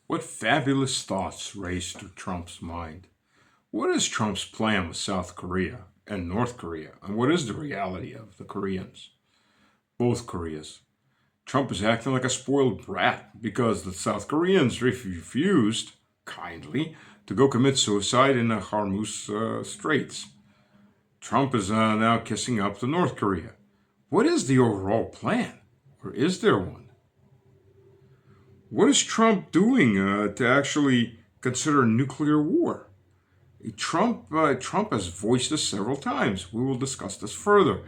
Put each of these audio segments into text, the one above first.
What fabulous thoughts raced through Trump's mind? What is Trump's plan with South Korea and North Korea? And what is the reality of the Koreans? Both Koreas. Trump is acting like a spoiled brat because the South Koreans refused, kindly, to go commit suicide in the Hormuz Straits. Trump is now kissing up to North Korea. What is the overall plan? Or is there one? What is Trump doing to actually consider nuclear war? Trump has voiced this several times. We will discuss this further.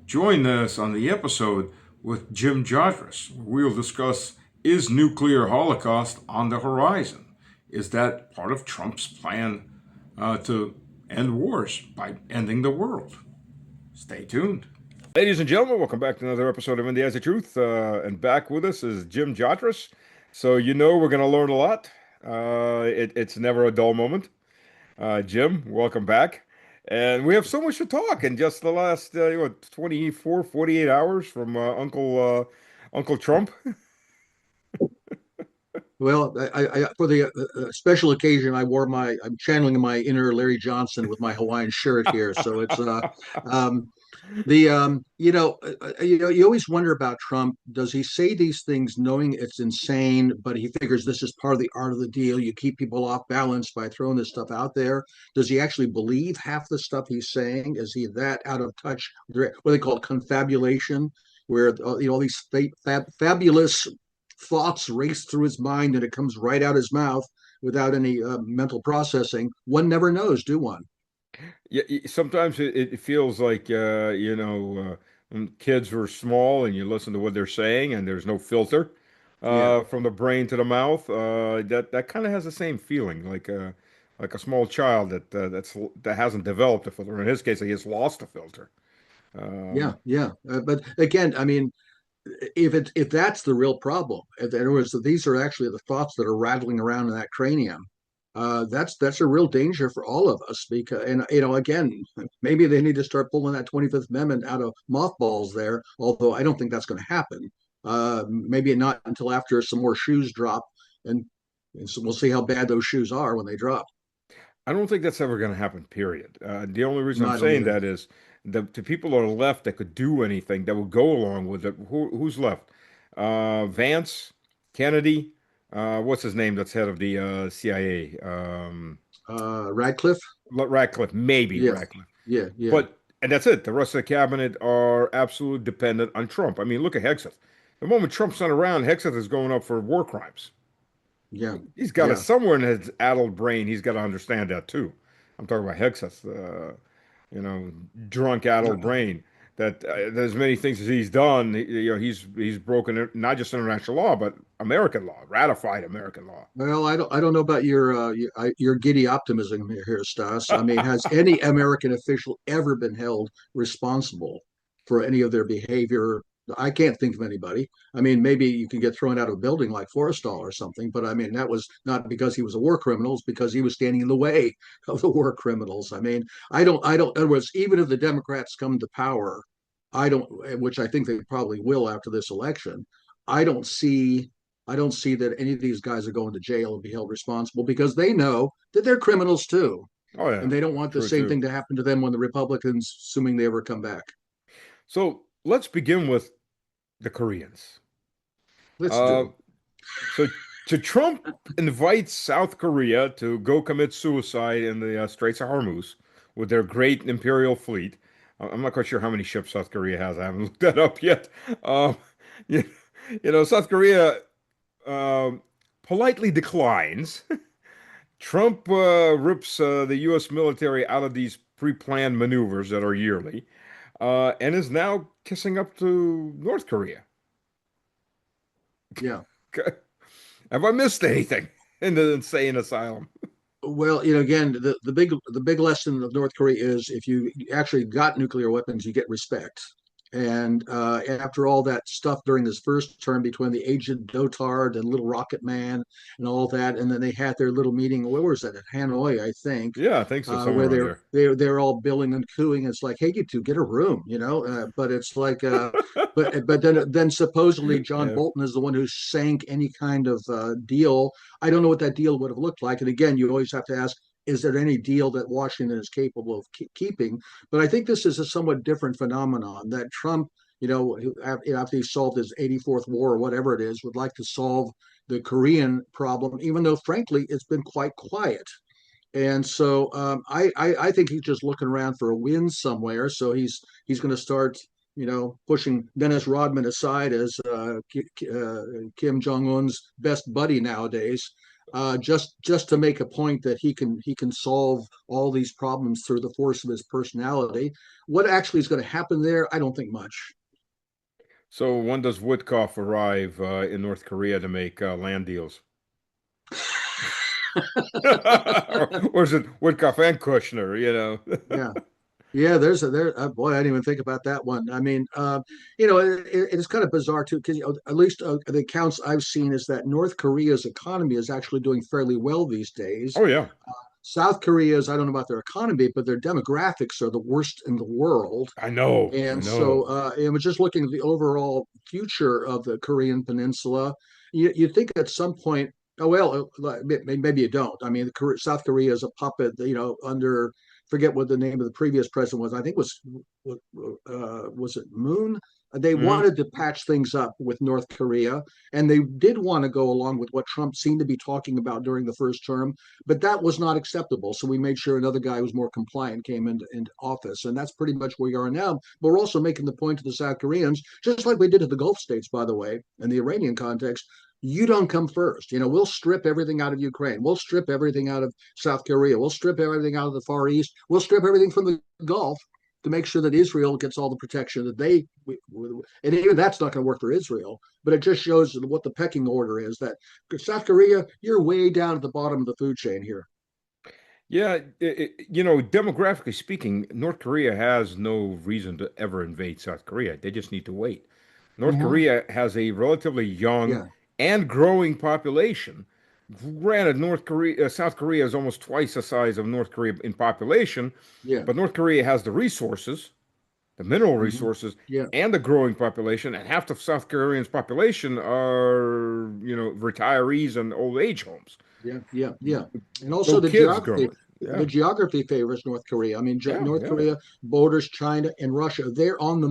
Join us on the episode with Jim Jatras. We'll discuss, is nuclear holocaust on the horizon? Is that part of Trump's plan to end wars by ending the world? Stay tuned. Ladies and gentlemen, welcome back to another episode of India Has the Truth. And back with us is Jim Jatras. So we're going to learn a lot. It's never a dull moment. Jim, welcome back. And we have so much to talk in just the last 24, 48 hours from Uncle Trump. Well, for the special occasion, I'm channeling my inner Larry Johnson with my Hawaiian shirt here. So it's um, you always wonder about Trump. Does he say these things knowing it's insane, but he figures this is part of the art of the deal? You keep people off balance by throwing this stuff out there. Does he actually believe half the stuff he's saying? Is he that out of touch? What they call confabulation, where all these fabulous thoughts race through his mind and it comes right out his mouth without any mental processing. One never knows, do one? Yeah, sometimes it feels like when kids were small and you listen to what they're saying and there's no filter Yeah, from the brain to the mouth. That kind of has the same feeling, like a small child that hasn't developed a filter. In his case, he has lost a filter. yeah, Um, yeah. But again, I mean, if that's the real problem, in other words, these are actually the thoughts that are rattling around in that cranium. That's a real danger for all of us because, and again, maybe they need to start pulling that 25th Amendment out of mothballs there. Although I don't think that's going to happen. Maybe not until after some more shoes drop, and, and so we'll see how bad those shoes are when they drop. I don't think that's ever going to happen, period. The only reason No, I'm I don't saying either. that is the people that are left that could do anything, that would go along with it. Who's left? Vance, Kennedy, what's his name that's head of the CIA? Radcliffe. Ratcliffe, maybe Yeah, Ratcliffe. yeah. And that's it. The rest of the cabinet are absolutely dependent on Trump. I mean, look at Hegseth. The moment Trump's not around, Hegseth is going up for war crimes. Yeah, He's got to yeah, somewhere in his addled brain. He's got to understand that too. I'm talking about Hegseth, you know, drunk addled yeah. brain. That there's many things that he's done. He's broken not just international law, but American law, ratified American law. Well, I don't know about your giddy optimism here, Stas. I mean, has any American official ever been held responsible for any of their behavior? I can't think of anybody. I mean, maybe you can get thrown out of a building like Forrestal or something, but I mean, that was not because he was a war criminal, it's because he was standing in the way of the war criminals. I mean, in other words, even if the Democrats come to power, I don't, which I think they probably will after this election, I don't see I don't see that any of these guys are going to jail and be held responsible because they know that they're criminals too. Oh And yeah, they don't want the true same too. thing to happen to them when the Republicans, assuming they ever come back. So let's begin with the Koreans. Let's Uh, do. so Trump invites South Korea to go commit suicide in the Straits of Hormuz with their great Imperial fleet. I'm not quite sure how many ships South Korea has. I haven't looked that up yet. Um, you, South Korea um, politely declines. Trump rips the U.S. military out of these pre-planned maneuvers that are yearly, and is now kissing up to North Korea. Yeah. Have I missed anything in the insane asylum? Well, again, the big lesson of North Korea is if you actually got nuclear weapons, you get respect. And after all that stuff during this first term between the agent Dotard and Little Rocket Man and all that, and then they had their little meeting. Where was that? At Hanoi, I think, Yeah, I think so, somewhere where around there. they're all billing and cooing. It's like, hey, you two, get a room, you know. But it's like, but then supposedly John Yeah. Bolton is the one who sank any kind of deal. I don't know what that deal would have looked like. And again, you always have to ask, is there any deal that Washington is capable of keeping? But I think this is a somewhat different phenomenon that Trump, after he solved his 84th war or whatever it is, would like to solve the Korean problem, even though, frankly, it's been quite quiet. And so I think he's just looking around for a win somewhere. So he's going to start, pushing Dennis Rodman aside as Kim Jong Un's best buddy nowadays, just to make a point that he can solve all these problems through the force of his personality. What actually is going to happen there? I don't think much. So when does Woodcock arrive in North Korea to make land deals? Or is it Woodcock and Kushner, you know? Yeah. Yeah, boy, I didn't even think about that one. I mean, it's kind of bizarre too, because at least the accounts I've seen is that North Korea's economy is actually doing fairly well these days. Oh yeah, South Korea's, I don't know about their economy, but their demographics are the worst in the world. I And so, know. I was just looking at the overall future of the Korean Peninsula. You think at some point, oh well, maybe you don't. I mean, South Korea is a puppet, under forget what the name of the previous president was. I think was it Moon? They Hmm. wanted to patch things up with North Korea, and they did want to go along with what Trump seemed to be talking about during the first term, but that was not acceptable. So we made sure another guy who was more compliant came into office, and that's pretty much where we are now. But we're also making the point to the South Koreans, just like we did to the Gulf states, by the way, in the Iranian context. You don't come first. We'll strip everything out of Ukraine. We'll strip everything out of South Korea. We'll strip everything out of the Far East. We'll strip everything from the Gulf to make sure that Israel gets all the protection that and even that's not going to work for Israel. But it just shows what the pecking order is. That South Korea, you're way down at the bottom of the food chain here. Yeah, demographically speaking, North Korea has no reason to ever invade South Korea. They just need to wait. North Mm-hmm. Korea has a relatively young Yeah, and growing population. Granted, South Korea is almost twice the size of North Korea in population, yeah, but North Korea has the resources, the mineral mm-hmm. resources, Yeah, and the growing population, and half of South Koreans' population are, retirees and old age homes. yeah, yeah, yeah. And No also the kids geography. growing. The Yeah, geography favors North Korea. I mean, yeah, North yeah, yeah. Korea borders China and Russia. They're on the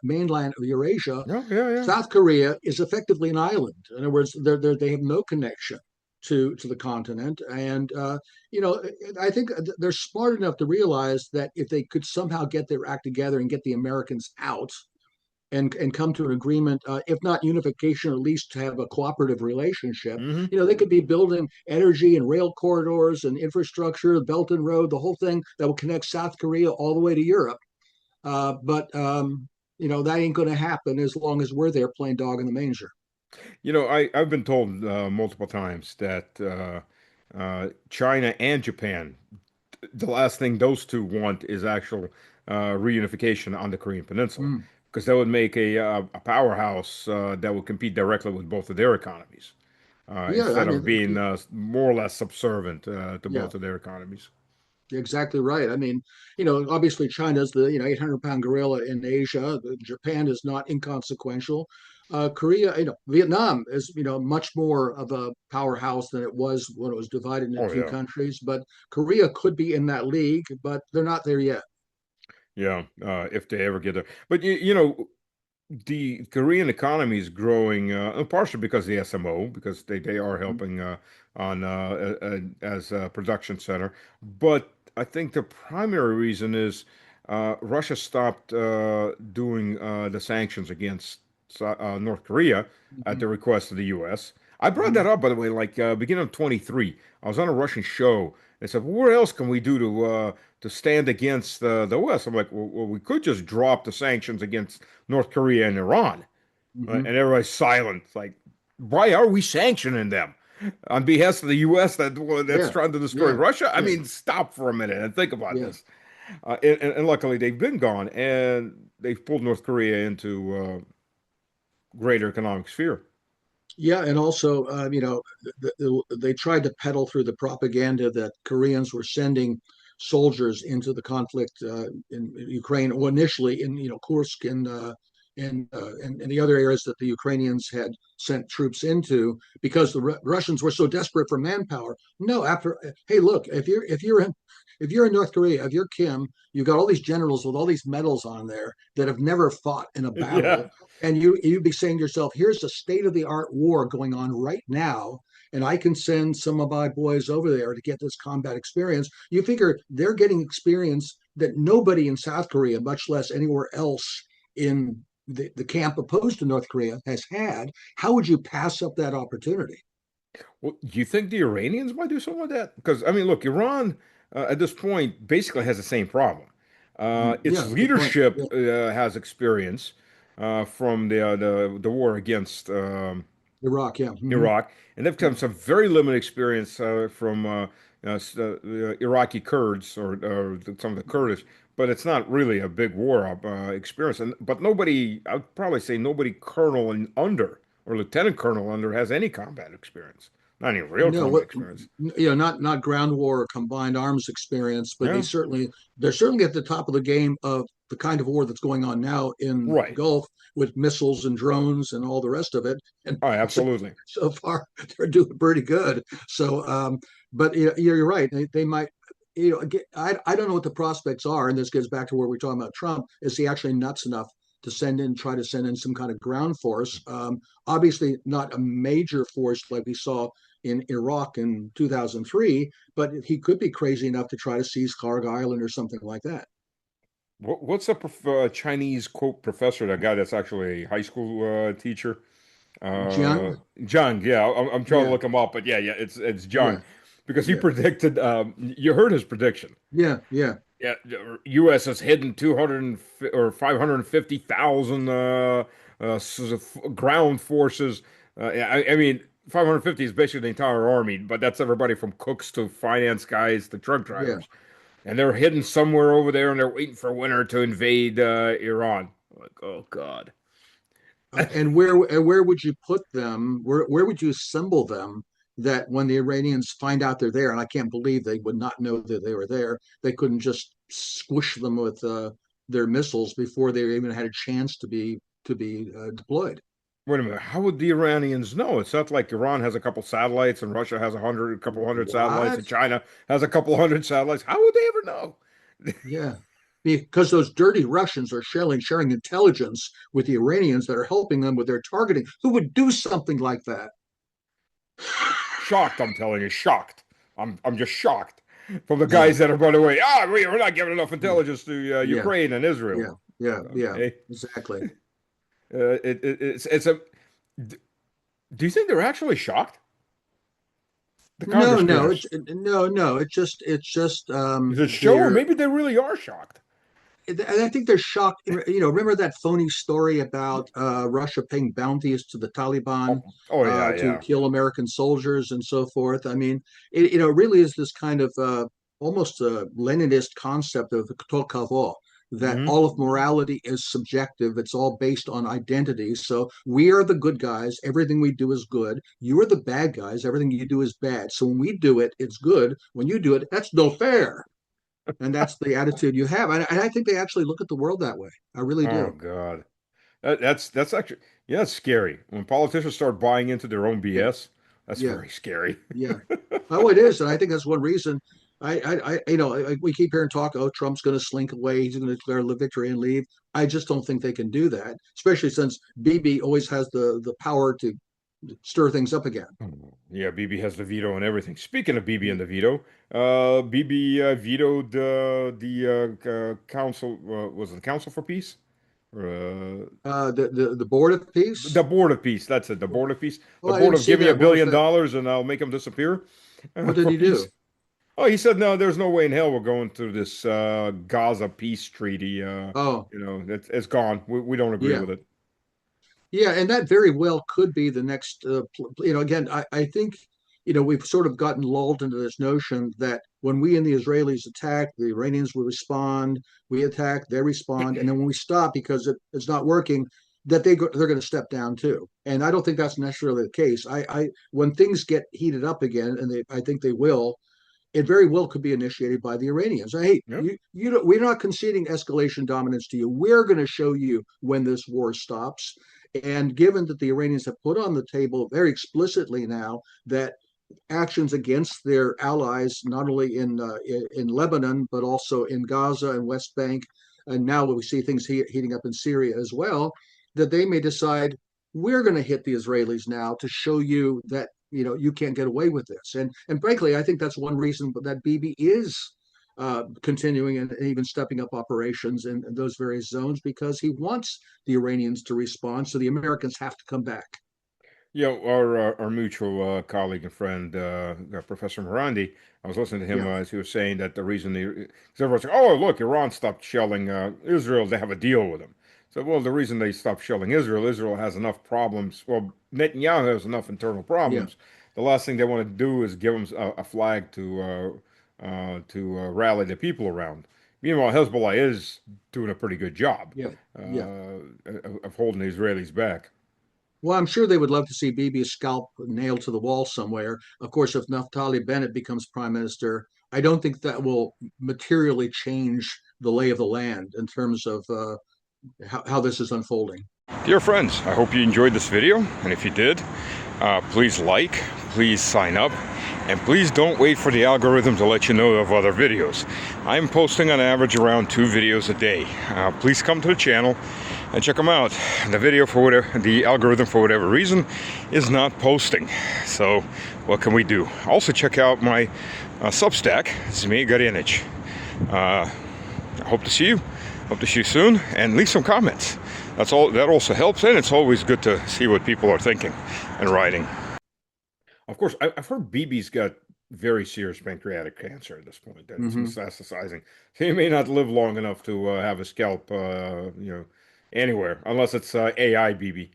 mainland of Eurasia. Yeah, yeah, yeah. South Korea is effectively an island. In other words, they have no connection to the continent. And I think they're smart enough to realize that if they could somehow get their act together and get the Americans out and come to an agreement, if not unification, at least to have a cooperative relationship. Hmm. They could be building energy and rail corridors and infrastructure, the Belt and Road, the whole thing that will connect South Korea all the way to Europe. But that ain't going to happen as long as we're there playing dog in the manger. I've been told multiple times that China and Japan, the last thing those two want is actual reunification on the Korean Peninsula, Mm. because that would make a powerhouse that would compete directly with both of their economies, Yeah, I instead of mean, being more or less subservient to yeah, both of their economies. exactly right. I mean, obviously China's the 800-pound gorilla in Asia. Japan is not inconsequential. Korea, Vietnam is much more of a powerhouse than it was when it was divided into Oh two yeah, countries. But Korea could be in that league, but they're not there yet. yeah. If they ever get there, but the Korean economy is growing, partially because of the SMO, because they are Mhm. helping on as a production center. But I think the primary reason is Russia stopped doing the sanctions against North Korea at Mhm. the request of the U.S. I brought that Mhm. up, by the way, like beginning of 23. I was on a Russian show. They said, well, "What else can we do to stand against the West?" I'm like, well, we could just drop the sanctions against North Korea and Iran. Right? Mhm. And everybody's silent. It's like, why are we sanctioning them? On behest of the U.S. That's Yeah, trying to destroy yeah, Russia? I yeah, mean, stop for a minute and think about yeah. this. And luckily they've been gone, and they've pulled North Korea into greater economic sphere. Yeah, and also, they tried to peddle through the propaganda that Koreans were sending soldiers into the conflict in Ukraine, or initially in Kursk and the other areas that the Ukrainians had sent troops into because the Russians were so desperate for manpower. No, hey, look, if you're in North Korea, if you're Kim, you've got all these generals with all these medals on there that have never fought in a Yeah. battle, and you'd be saying to yourself, here's a state of the art war going on right now, and I can send some of my boys over there to get this combat experience. You figure they're getting experience that nobody in South Korea, much less anywhere else in the camp opposed to North Korea, has had. How would you pass up that opportunity? Well, do you think the Iranians might do something like that? Because I mean, look, Iran at this point basically has the same problem. Its Yeah, good point. leadership Yeah, has experience from the war against Iraq. Yeah. Iraq, and they've Yeah. come some very limited experience from Iraqi Kurds or some of the Kurdish, but it's not really a big war experience. And but nobody, I'd probably say nobody colonel and under or lieutenant colonel under has any combat experience, not any real No, combat experience. not ground war or combined arms experience, but Yeah, they're certainly at the top of the game of the kind of war that's going on now in the right. Gulf with missiles and drones and all the rest of it. And Oh, so, absolutely. so far, they're doing pretty good. So, but you're right. They might. I don't know what the prospects are, and this goes back to where we're talking about Trump. Is he actually nuts enough to try to send in some kind of ground force? Obviously, not a major force like we saw in Iraq in 2003, but he could be crazy enough to try to seize Clark Island or something like that. What's a Chinese quote professor? That guy that's actually a high school teacher. Uh, Jiang? Jung, yeah, I'm trying to Yeah, look him up, but yeah, it's Jung yeah, because he yeah, predicted. You heard his prediction. yeah, yeah, Yeah, the U.S. has hidden 200 or 550,000 ground forces. I mean, 550 is basically the entire army, but that's everybody from cooks to finance guys to truck yeah. drivers, and they're hidden somewhere over there, and they're waiting for winter to invade Iran. Like, oh God. And where would you put them? Where would you assemble them? That when the Iranians find out they're there, and I can't believe they would not know that they were there, they couldn't just squish them with their missiles before they even had a chance to be deployed. Wait a minute. How would the Iranians know? It's not like Iran has a couple satellites and Russia has a couple hundred satellites What? and China has a couple hundred satellites. How would they ever know? Yeah, because those dirty Russians are sharing intelligence with the Iranians that are helping them with their targeting. Who would do something like that? Shocked, I'm telling you, shocked. I'm just shocked from the Yeah, guys that are running away. We're not giving enough yeah, intelligence to yeah, Ukraine and Israel. yeah, yeah, yeah. Okay, Exactly. it's a. Do you think they're actually shocked? The No, Congress no, leaders. no. It's just Is it show or they're. maybe they really are shocked? I think they're shocked. Remember that phony story about Russia paying bounties to the Taliban Oh yeah, to yeah. kill American soldiers and so forth? I mean, it really is this kind of almost a Leninist concept of the Kto, that Hmm. all of morality is subjective. It's all based on identity. So we are the good guys. Everything we do is good. You are the bad guys. Everything you do is bad. So when we do it, it's good. When you do it, that's no fair, and that's the attitude you have. And I think they actually look at the world that way. I really Oh do. God. That's actually yeah, it's scary. When politicians start buying into their own Yeah, BS, that's yeah, very scary. yeah. Oh, it is, and I think that's one reason. We keep hearing talk. Oh, Trump's going to slink away. He's going to declare the victory and leave. I just don't think they can do that, especially since BB always has the power to stir things up again. Yeah, BB has the veto and everything. Speaking of BB Yeah. and the veto, BB vetoed the council. Was it the Council for Peace? The Board of The Peace. Board of Peace. That's it. The Board of Peace. The Well, I Board didn't of see give me a that. What was billion that? dollars and I'll make them disappear What did for he do? peace. Oh, he said no. There's no way in hell we're going through this Gaza peace treaty. Oh, It's gone. We don't agree yeah. with it. Yeah, and that very well could be the next. Again, I think we've sort of gotten lulled into this notion that when we and the Israelis attack, the Iranians will respond. We attack, they respond, and then when we stop because it's not working, that they're going to step down too. And I don't think that's necessarily the case. When things get heated up again, and I think they will, it very well could be initiated by the Iranians. Hey, Yep. we're not conceding escalation dominance to you. We're going to show you when this war stops. And given that the Iranians have put on the table very explicitly now that actions against their allies, not only in Lebanon but also in Gaza and West Bank, and now we see things heating up in Syria as well, that they may decide we're going to hit the Israelis now to show you that you can't get away with this. And frankly, I think that's one reason that Bibi is continuing and even stepping up operations in those various zones, because he wants the Iranians to respond, so the Americans have to come back. Our mutual colleague and friend, Professor Morandi, I was listening to him Yeah. as he was saying that the reason because everyone's like, oh, look, Iran stopped shelling Israel, they have a deal with them. So, well, the reason they stopped shelling Israel, Israel has enough problems. Well, Netanyahu has enough internal Yeah. problems. The last thing they want to do is give him a flag to rally the people around. Meanwhile, Hezbollah is doing a pretty good job Yeah. Yeah. of holding the Israelis back. Well, I'm sure they would love to see Bibi's scalp nailed to the wall somewhere. Of course, if Naftali Bennett becomes prime minister, I don't think that will materially change the lay of the land in terms of how this is unfolding. Dear friends, I hope you enjoyed this video, and if you did, please like, please sign up, and please don't wait for the algorithm to let you know of other videos. I'm posting on average around 2 videos a day. Please come to the channel and check them out. The algorithm for whatever reason is not posting. So what can we do? Also check out my Substack, Zmi Garinich. I hope to see you. Hope to see you soon, and leave some comments. That also helps, and it's always good to see what people are thinking and writing. Of course, I've heard Bibi's got very serious pancreatic cancer at this point. That it's metastasizing. So he may not live long enough to have a scalp, anywhere, unless it's AI Bibi.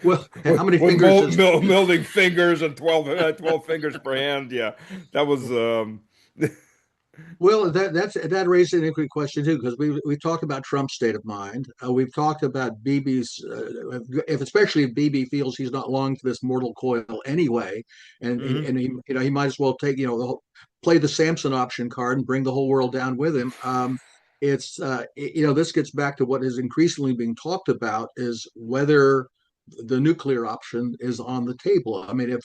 Well, how many fingers? Melding fingers and 12 fingers per hand. Yeah, that was. Well, that raises an interesting question too, because we talked about Trump's state of mind. We've talked about Bibi's, if especially if Bibi feels he's not long to this mortal coil anyway, and he might as well take play the Samson option card and bring the whole world down with him. This gets back to what is increasingly being talked about, is whether the nuclear option is on the table. I mean, if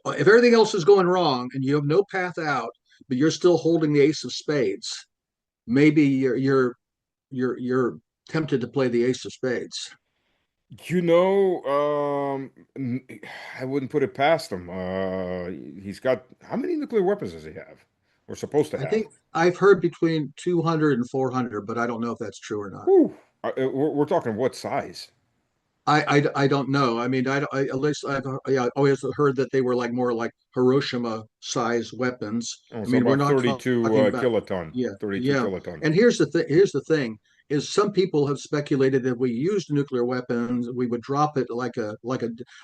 everything else is going wrong and you have no path out, but you're still holding the ace of spades, maybe you're tempted to play the ace of spades. I wouldn't put it past him. He's got, how many nuclear weapons does he have? We're supposed to have. I think I've heard between 200 and 400, but I don't know if that's true or not. Whew. We're talking what size? I don't know. I mean, at least I've always heard that they were more like Hiroshima size weapons. Oh, I so mean, we're about not 32 talking about kiloton. yeah, 32 yeah. kiloton. And here's the thing is some people have speculated that if we used nuclear weapons, we would drop it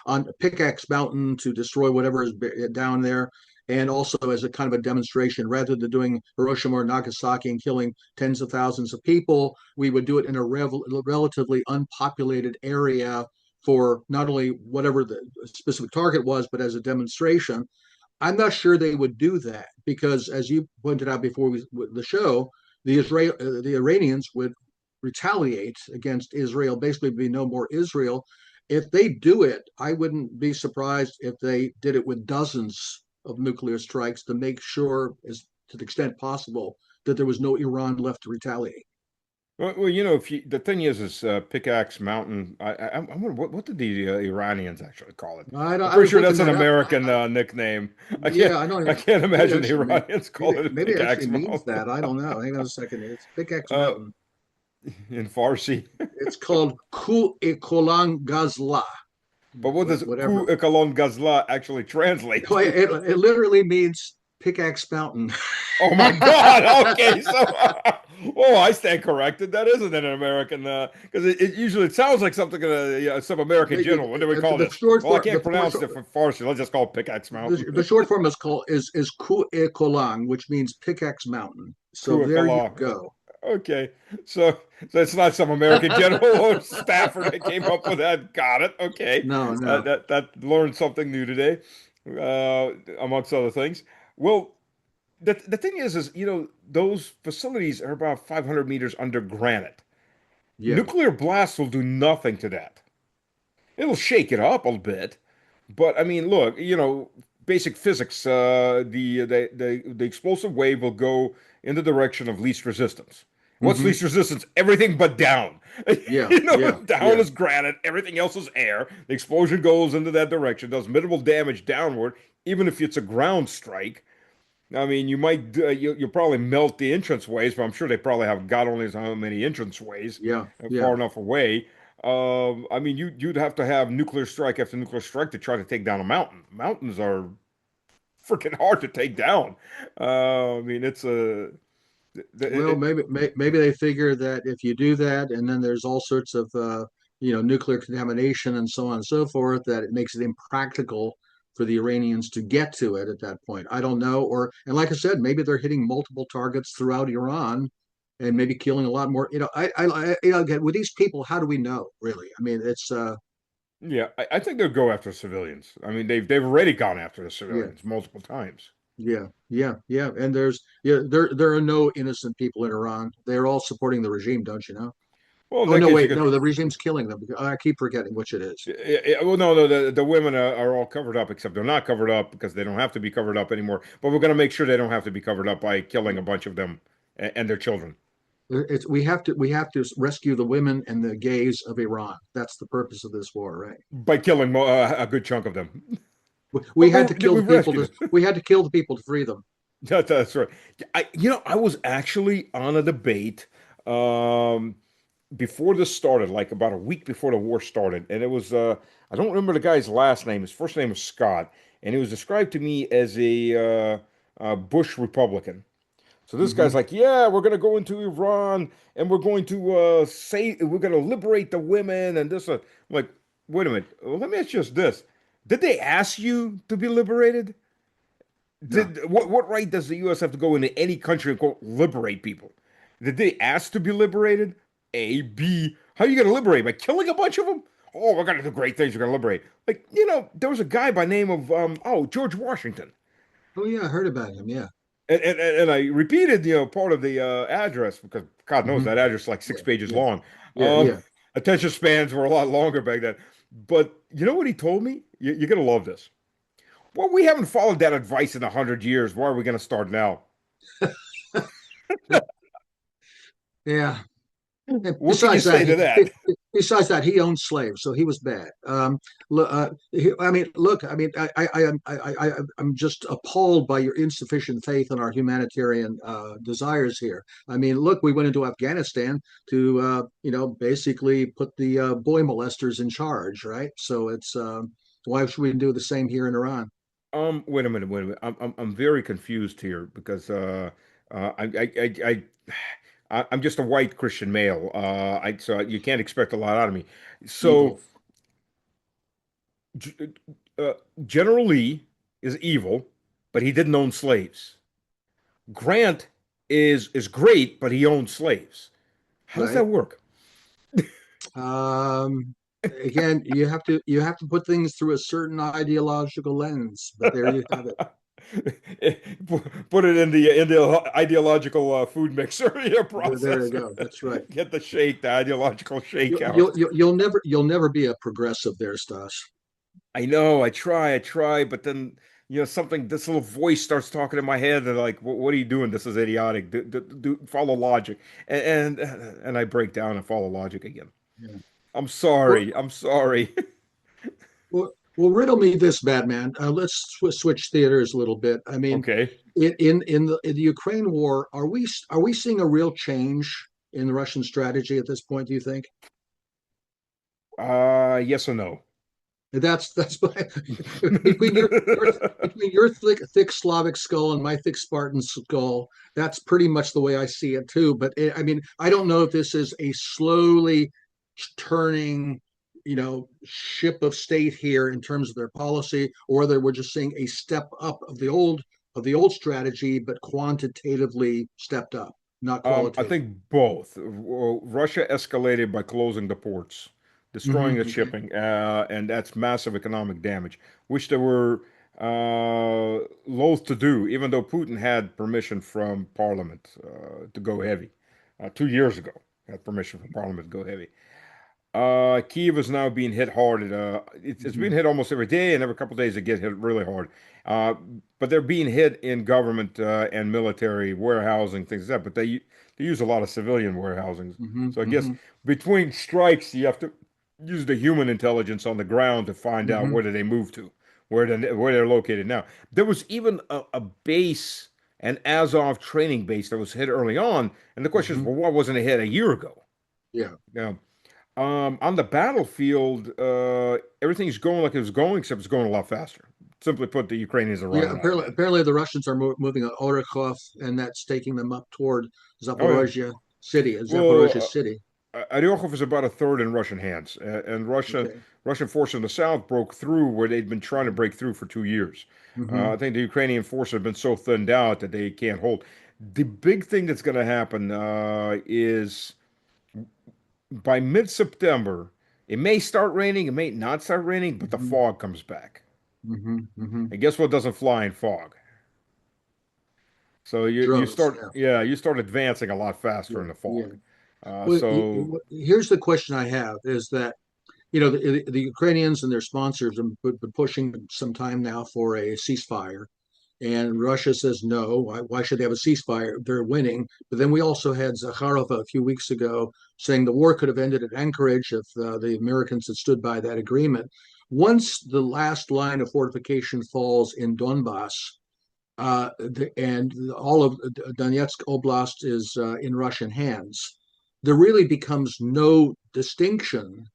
on Pickaxe Mountain to destroy whatever is down there, and also as a kind of a demonstration, rather than doing Hiroshima or Nagasaki and killing tens of thousands of people, we would do it in a relatively unpopulated area for not only whatever the specific target was, but as a demonstration. I'm not sure they would do that because, as you pointed out before the show, the Iranians would retaliate against Israel, basically be no more Israel. If they do it, I wouldn't be surprised if they did it with dozens of nuclear strikes to make sure, as to the extent possible, that there was no Iran left to retaliate. Well, the thing is Pickaxe Mountain. I wonder what did the Iranians actually call it? I'm pretty sure that's an American nickname. I can't imagine the Iranians call it maybe it Pickaxe actually means Mountain. that. I don't know. Hang on a second. It's Pickaxe Mountain. In Farsi. It's called Ku Ekolan Gazla. But what does Ku Ekalon Gazla actually translate? It literally means Pickaxe Mountain. Oh my God. Okay, so oh, I stand corrected. That isn't an American because it usually it sounds like something some American general. What do we call The this? short Well, I form, can't pronounce it for Farsi. Let's just call it Pickaxe Mountain. the short form is called is Ku e Kolang, which means Pickaxe Mountain. So there you Kuakala. go. Okay, so it's not some American general or staffer that came up with that. Got it. Okay, No, no. that learned something new today, amongst other things. Well, the thing is those facilities are about 500 meters under granite. Yeah. Nuclear blast will do nothing to that. It'll shake it up a bit, but I mean, look, basic physics. The explosive wave will go in the direction of least resistance. What's Hmm. least resistance? Everything but down. Yeah, yeah, Down yeah. is granite. Everything else is air. The explosion goes into that direction, does minimal damage downward, even if it's a ground strike. I mean, you might you'll probably melt the entranceways, but I'm sure they probably have God only knows how many entranceways Yeah, far yeah. enough away. I mean, you'd have to have nuclear strike after nuclear strike to try to take down a mountain. Mountains are freaking hard to take down. I mean, it's a Well, maybe they figure that if you do that, and then there's all sorts of nuclear contamination and so on and so forth, that it makes it impractical for the Iranians to get to it at that point. I don't know, and like I said, maybe they're hitting multiple targets throughout Iran, and maybe killing a lot more. Again, with these people, how do we know really? I mean, it's yeah. I think they'll go after civilians. I mean, they've already gone after the yeah, civilians multiple times. yeah, yeah, yeah. And there are no innocent people in Iran. They're all supporting the regime, don't you know? Well, in Oh that no, case, you wait, could. no, the regime's killing them. I keep forgetting which it is. Well, no, the women are all covered up, except they're not covered up because they don't have to be covered up anymore. But we're going to make sure they don't have to be covered up by killing a bunch of them and their children We have to rescue the women and the gays of Iran. That's the purpose of this war, right? by killing a good chunk of them. We But had to kill the we've people rescued to them. we had to kill the people to free them. That's right. I was actually on a debate um, before this started, like about a week before the war started, and it was I don't remember the guy's last name. His first name was Scott, and he was described to me as a Bush Republican. So this guy's Hmm. like, yeah, we're gonna go into Iran and we're going to we're gonna liberate the women and this. I'm like, wait a minute. Well, let me ask you this: did they ask you to be liberated? No, What right does the U.S. have to go into any country and quote liberate people? Did they ask to be liberated? A, B. How are you gonna liberate by killing a bunch of them? Oh, we're gonna do great things. We're gonna liberate. Like there was a guy by name of George Washington. oh yeah, I heard about him. Yeah. And I repeated, part of the address because God knows Hmm. that address is like six Yeah, pages yeah, long. yeah, Um, yeah. attention spans were a lot longer back then. But you know what he told me? You're gonna love this. Well, we haven't followed that advice in 100 years. Why are we gonna start now? Yeah. And What can you say to that? besides that, he owned slaves, so he was bad. I mean, look, I mean, I'm just appalled by your insufficient faith in our humanitarian desires here. I mean, look, we went into Afghanistan to, basically put the boy molesters in charge, right? So it's why should we do the same here in Iran? Wait a minute, wait a minute. I'm very confused here because I'm just a white Christian male. So you can't expect a lot out of me. Evil, So G- uh, General Lee is evil, but he didn't own slaves. Grant is great, but he owned slaves. How does right? that work? Um, Again, you have to put things through a certain ideological lens, but there you have it. Put it in the ideological food mixer your There you processor. go. That's right. Get the shake, the ideological shake You, out. you'll never be a progressive there, Stas. I know, I try, but then something. This little voice starts talking in my head, and like, what are you doing? This is idiotic. Follow logic, and I break down and follow logic again. Yeah. I'm Well, sorry. I'm sorry. well, riddle me this, Batman. Let's switch theaters a little bit. I mean, Okay. in the Ukraine war, are we seeing a real change in the Russian strategy at this point? Do you think? Yes or no? That's between your thick Slavic skull and my thick Spartan skull. That's pretty much the way I see it too. But I mean, I don't know if this is a slowly turning, ship of state here in terms of their policy, or whether we're just seeing a step up of the old strategy, but quantitatively stepped up, not I qualitative. think both. Russia escalated by closing the ports, destroying the Okay. shipping, and that's massive economic damage, which they were loath to do, even though Putin had permission from Parliament to go heavy 2 years ago. Had permission from Parliament to go heavy. Kiev is now being hit hard. It's Hmm. being hit almost every day, and every couple of days it get hit really hard. Uh, but they're being hit in government and military warehousing things like that. But they use a lot of civilian warehousing. Hmm. So I guess Hmm. between strikes, you have to use the human intelligence on the ground to find out Hmm. where did they move to, where they're located now. There was even a base, an Azov training base that was hit early on, and the question is, Hmm. well, why wasn't it hit a year ago? Yeah. Yeah. On the battlefield, everything's going like it was going, except it's going a lot faster. Simply put, the Ukrainians are Yeah, running out of men. apparently the Russians are moving on Orekhov, and that's taking them up toward Oh yeah. Zaporozhye Well, city. Aryokov is about a third in Russian hands, and Okay. Russian forces in the south broke through where they'd been trying to break through for 2 years. Hmm. I think the Ukrainian forces have been so thinned out that they can't hold. The big thing that's going to happen is by mid-September, it may start raining, it may not start raining, but the Hmm. fog comes back. Hmm. Hmm. And guess what doesn't fly in fog? So Drones. Yeah. you start advancing a lot faster Yeah. in the Yeah. fog. Well, So here's the question I have: is that the Ukrainians and their sponsors have been pushing some time now for a ceasefire. And Russia says no. Why should they have a ceasefire? They're winning. But then we also had Zakharov a few weeks ago saying the war could have ended at Anchorage if the Americans had stood by that agreement. Once the last line of fortification falls in Donbass, and all of Donetsk Oblast is in Russian hands, there really becomes no distinction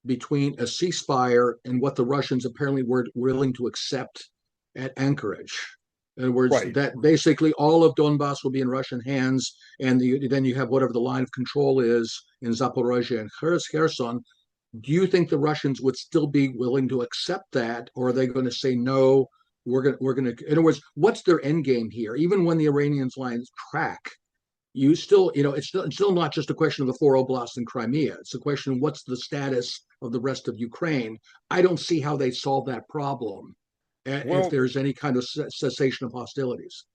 between a ceasefire and what the Russians apparently were willing to accept at Anchorage. In other words, right. that basically all of Donbass will be in Russian hands, and then you have whatever the line of control is in Zaporozhye and Kherson. Do you think the Russians would still be willing to accept that, or are they going to say no? We're going to. In other words, what's their end game here? Even when the Iranians' lines crack, you still, it's still not just a question of the four oblasts in Crimea. It's a question of what's the status of the rest of Ukraine. I don't see how they solve that problem if Well, there's any kind of cessation of hostilities.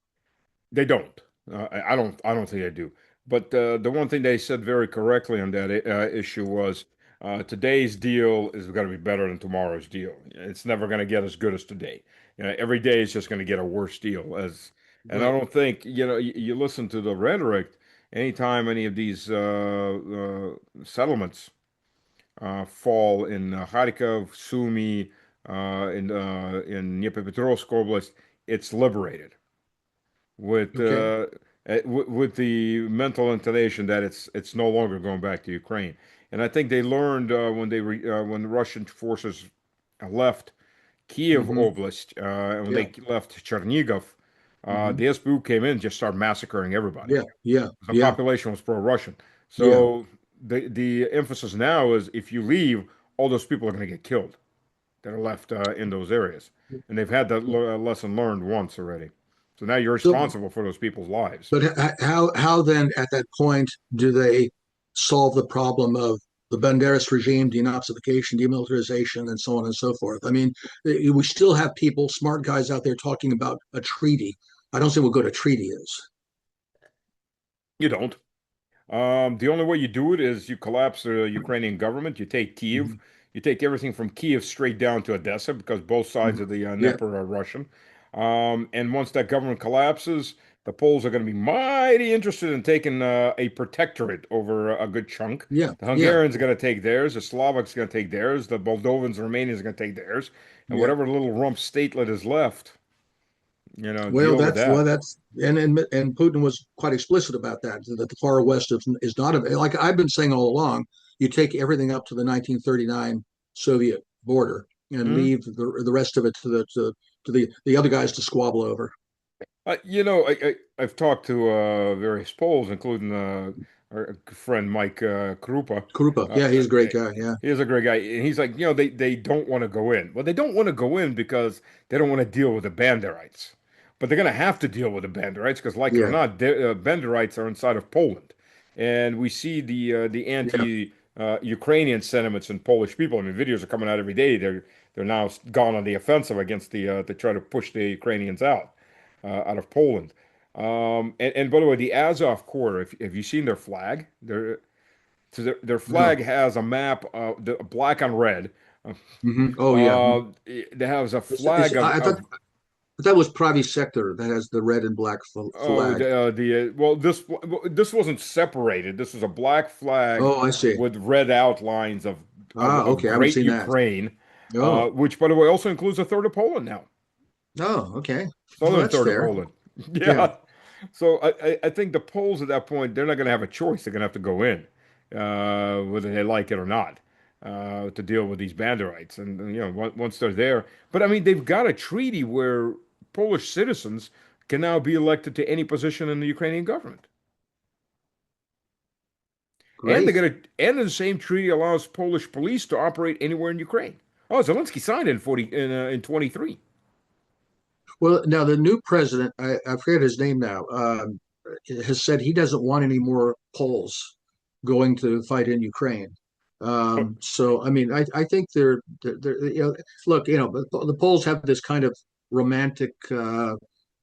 they don't. I don't think they do. But the one thing they said very correctly on that issue was today's deal is going to be better than tomorrow's deal. It's never going to get as good as today. Every day is just going to get a worse deal. And I Right. don't think you listen to the rhetoric. Anytime any of these settlements fall in Kharkov, Sumy, in Dnipropetrovsk Oblast, it's liberated Okay. with the mental inclination that it's no longer going back to Ukraine. And I think they learned when the Russian forces left Kiev Mm-hmm. Oblast and when Yeah. they left Chernigov, Mm-hmm. the SBU came in and just started massacring everybody. Yeah. Yeah. The Yeah. population was pro-Russian. Yeah. So the emphasis now is if you leave, all those people are going to get killed that are left in those areas. And they've had that lesson learned once already. So now you're So, responsible for those people's lives. but how then at that point do they solve the problem of the Banderas regime, denazification, demilitarization, and so on and so forth? I mean, we still have people, smart guys out there talking about a treaty. I don't see what good a treaty is. You don't. The only way you do it is you collapse the Ukrainian government. You take Kiev. Mhm. You take everything from Kiev straight down to Odessa because both sides of Mhm. the Yeah, Dnieper are Russian. And once that government collapses, the Poles are going to be mighty interested in taking a protectorate over a good chunk. yeah, The yeah, Hungarians are going to take theirs. The Slovaks are going to take theirs. The Moldovans and Romanians are going to take theirs. And yeah. whatever little rump statelet is left, Well, deal with that's well, that. that's and Putin was quite explicit about that the far west is not a, like I've been saying all along. You take everything up to the 1939 Soviet border, and Mhm. leave the rest of it to the other guys to squabble over. I've talked to various Poles, including our friend Mike Krupa. Krupa, Uh, yeah, uh, he's a great guy. Yeah, he's a great guy, and he's like, they don't want to go in. Well, they don't want to go in because they don't want to deal with the Banderites, but they're going to have to deal with the Banderites because, like it or yeah, not, Banderites are inside of Poland, and we see the yeah. anti Ukrainian sentiments in Polish people. I mean, videos are coming out every day. They're now gone on the offensive against the to try to push the Ukrainians out of Poland. And by the way, the Azov Corps, if have you seen their flag? Their No. flag has a map, black on red. Oh yeah. It has a flag I thought that was Pravi Sector that has the red and black flag. well, this wasn't separated. This was a black flag Oh, I see. with red outlines of Okay. I haven't Great seen that. Ukraine, Oh, which, by the way, also includes a third of Poland now. oh, okay. Well, Southern that's third of fair. Poland. Yeah. Yeah. So I think the Poles at that point, they're not going to have a choice. They're going to have to go in, whether they like it or not, to deal with these Banderites. And, once they're there, but I mean, they've got a treaty where Polish citizens can now be elected to any position in the Ukrainian government. And they Great. and the same treaty allows Polish police to operate anywhere in Ukraine. Oh, Zelensky signed it in 23. Well, now the new president, I forget his name now, has said he doesn't want any more Poles going to fight in Ukraine. So, I mean, I think look, the Poles have this kind of romantic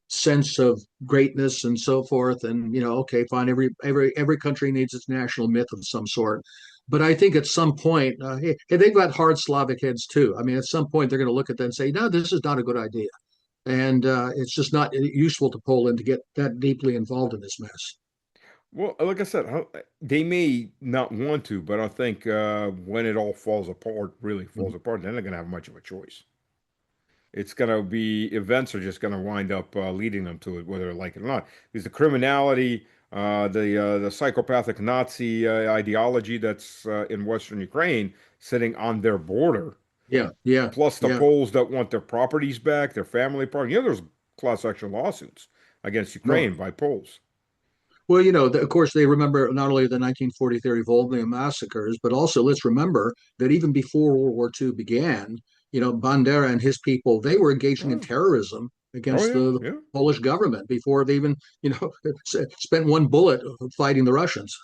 sense of greatness and so forth, and okay, fine, every country needs its national myth of some sort. But I think at some point, hey, they've got hard Slavic heads too. I mean, at some point, they're going to look at that and say, no, this is not a good idea, and it's just not useful to Poland to get that deeply involved in this mess. Well, like I said, they may not want to, but I think when it all falls apart, really falls apart, then they're going to have much of a choice. It's going to be events are just going to wind up leading them to it, whether they like it or not. Because the criminality, the psychopathic Nazi ideology that's in Western Ukraine sitting on their border, Yeah, yeah, plus the yeah. Poles that want their properties back, their family property. There's class action lawsuits against No, Ukraine by Poles. well, of course, they remember not only the 1943 Volhynia massacres, but also let's remember that even before World War II began, Bandera and his people, they were engaging in Oh, terrorism oh against yeah, the yeah. Polish government before they even, spent one bullet fighting the Russians.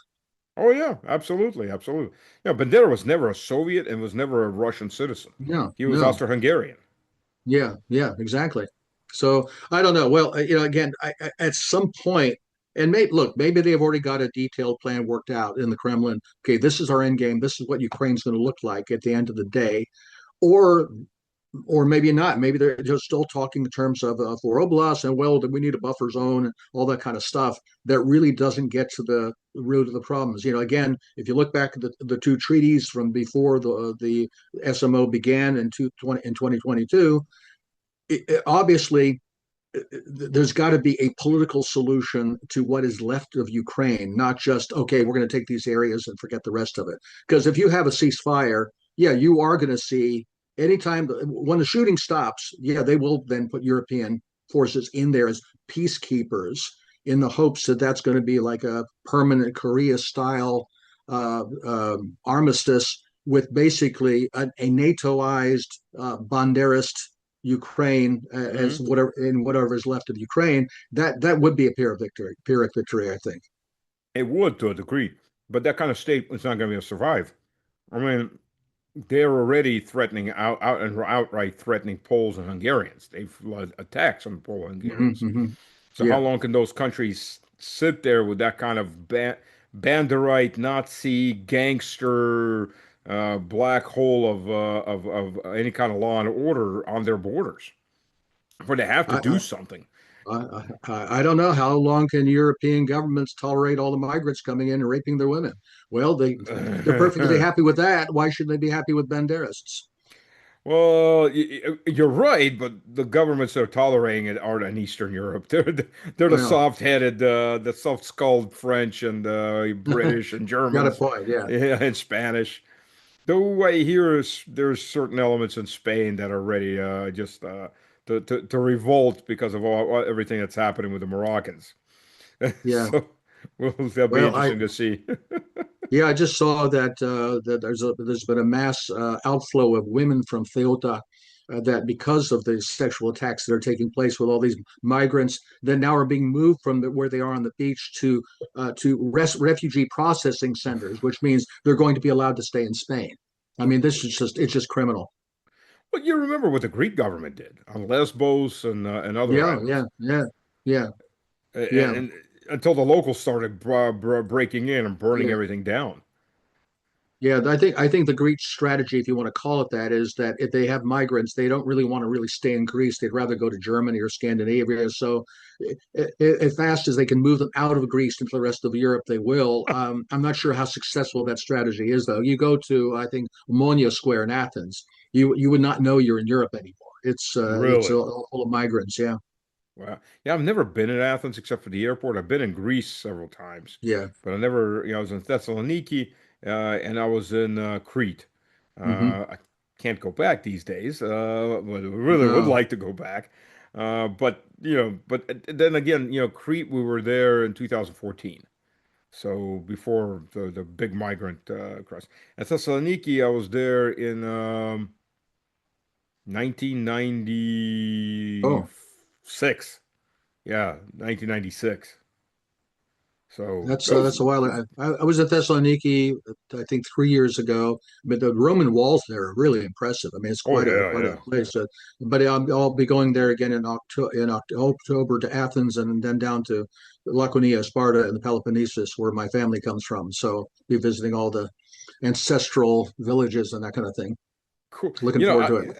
Oh yeah, absolutely, absolutely. Yeah, Bandera was never a Soviet and was never a Russian citizen. No, He was no. Austro-Hungarian. Yeah, yeah, exactly. So I don't know. Well, again, at some point, and maybe they've already got a detailed plan worked out in the Kremlin. Okay, this is our end game. This is what Ukraine's going to look like at the end of the day, or or maybe not. Maybe they're just still talking in terms of for Oblast and well, that we need a buffer zone and all that kind of stuff. That really doesn't get to the root of the problems. Again, if you look back at the two treaties from before the SMO began in 2022, obviously there's got to be a political solution to what is left of Ukraine, not just, okay, we're going to take these areas and forget the rest of it. Because if you have a ceasefire, yeah, you are going to see anytime when the shooting stops, yeah, they will then put European forces in there as peacekeepers in the hopes that that's going to be like a permanent Korea style armistice with basically a NATOized Banderist Ukraine as Hmm. whatever is left of Ukraine, that would be a Pyrrhic victory, I think. It would to a degree, but that kind of state is not going to be able to survive. I mean, they're already threatening outright threatening Poles and Hungarians. They've led attacks on Poles and Mm-hmm, Hungarians. mm-hmm. So how Yeah, long can those countries sit there with that kind of Banderite, Nazi, gangster, black hole of any kind of law and order on their borders? For they have to do I, something. I don't know how long can European governments tolerate all the migrants coming in and raping their women. Well, they're perfectly happy with that. Why should they be happy with Banderists? Well, you're right, but the governments that are tolerating it aren't in Eastern Europe. They're the Well, soft-headed, the soft-skulled French and British and got a Germans, point. Yeah, yeah, and Spanish. Though I hear there's certain elements in Spain that are ready just to revolt because of everything that's happening with the Moroccans. Yeah. So that'll be Well, interesting to see. yeah, I just saw that that there's been a mass outflow of women from Ceuta. That because of the sexual attacks that are taking place with all these migrants, that now are being moved from where they are on the beach to refugee processing centers, which means they're going to be allowed to stay in Spain. I mean, this is just it's just criminal. But you remember what the Greek government did on Lesbos and other Yeah, islands, yeah, yeah, yeah, yeah. and until the locals started breaking in and burning Yeah. everything down. Yeah, I think the Greek strategy, if you want to call it that, is that if they have migrants, they don't really want to really stay in Greece. They'd rather go to Germany or Scandinavia. So, as fast as they can move them out of Greece into the rest of Europe, they will. I'm not sure how successful that strategy is, though. You go to, I think, Monia Square in Athens, you would not know you're in Europe anymore. It's Really? all full of migrants. Yeah, Wow. Yeah, I've never been in Athens except for the airport. I've been in Greece several times, yeah. but I never, I was in Thessaloniki, and I was in Crete. Hmm. I can't go back these days, but I really would No. like to go back. But then again, Crete, we were there in 2014. So before the big migrant cross. At Thessaloniki, I was there in 1996. Oh. Yeah, 1996. So That's that was, that's a while. I was at Thessaloniki, I think 3 years ago. But the Roman walls there are really impressive. I mean, it's oh quite a yeah, quite a yeah. place. But I'll be going there again in October to Athens and then down to Laconia, Sparta, and the Peloponnesus, where my family comes from. So be visiting all the ancestral villages and that kind of thing. Cool. Looking forward to it.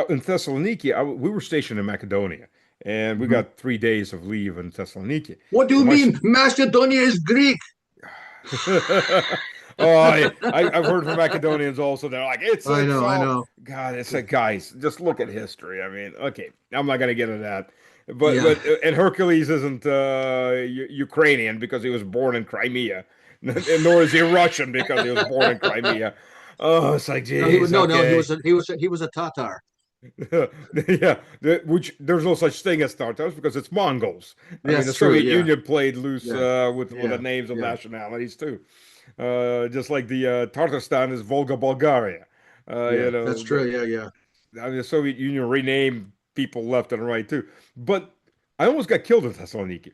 In Thessaloniki, we were stationed in Macedonia, and we Mhm. got 3 days of leave in Thessaloniki. What do So you my mean? Macedonia is Greek. Oh, I've heard from Macedonians also. They're like, I it's know, I all know. God. It's like, guys, just look at history. I mean, okay, I'm not gonna get into that, Yeah, but Hercules isn't Ukrainian because he was born in Crimea, and nor is he Russian because he was born in Crimea. Oh, it's like, no, he was geez, no, he okay. was he was a Tatar. Yeah, which there's no such thing as Tartars because it's Mongols. I mean, the That's true. Soviet Yeah, Union played loose yeah, with the yeah, names of yeah, nationalities too. Just like the Tartarstan is Volga, Bulgaria. yeah. That's true. Yeah, yeah. I mean, the Soviet Union renamed people left and right too. But I almost got killed in Thessaloniki.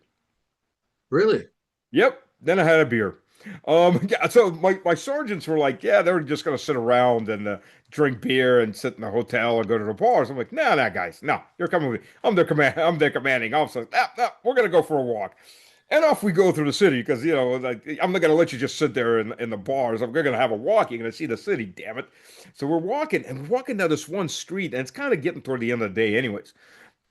Really? Yep. Then I had a beer. Yeah, so my sergeants were like, yeah, they're just gonna sit around and drink beer and sit in the hotel or go to the bars. I'm like, nah, guys, no, you're coming with me. I'm their commanding officer. No, we're gonna go for a walk. And off we go through the city because like, I'm not gonna let you just sit there in the bars. I'm gonna have a walk. You're gonna see the city, damn it. So we're walking and we're walking down this one street, and it's kind of getting toward the end of the day, anyways.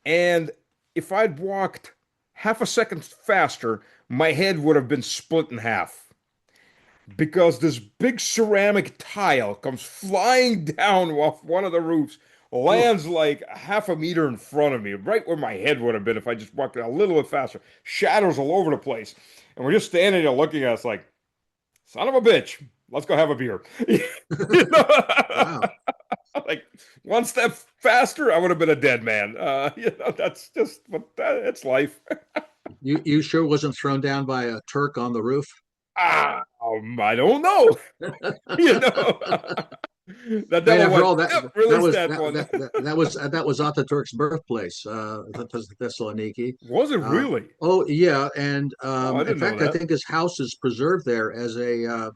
And if I'd walked half a second faster, my head would have been split in half because this big ceramic tile comes flying down off one of the roofs, Oh, lands like half a meter in front of me, right where my head would have been if I just walked a little bit faster. Shadows all over the place. And we're just standing there looking at us like, son of a bitch, let's go have a beer. You know? wow. Like one step faster, I would have been a dead man. That's just what it's life. You sure wasn't thrown down by a Turk on the roof? I don't know. You know, the I mean, devil after went, all, that yep, that release was that that one. that that was Ataturk's birthplace, Thessaloniki. Was it really? Oh yeah, and Oh, I in didn't know fact, I that. think his house is preserved there as a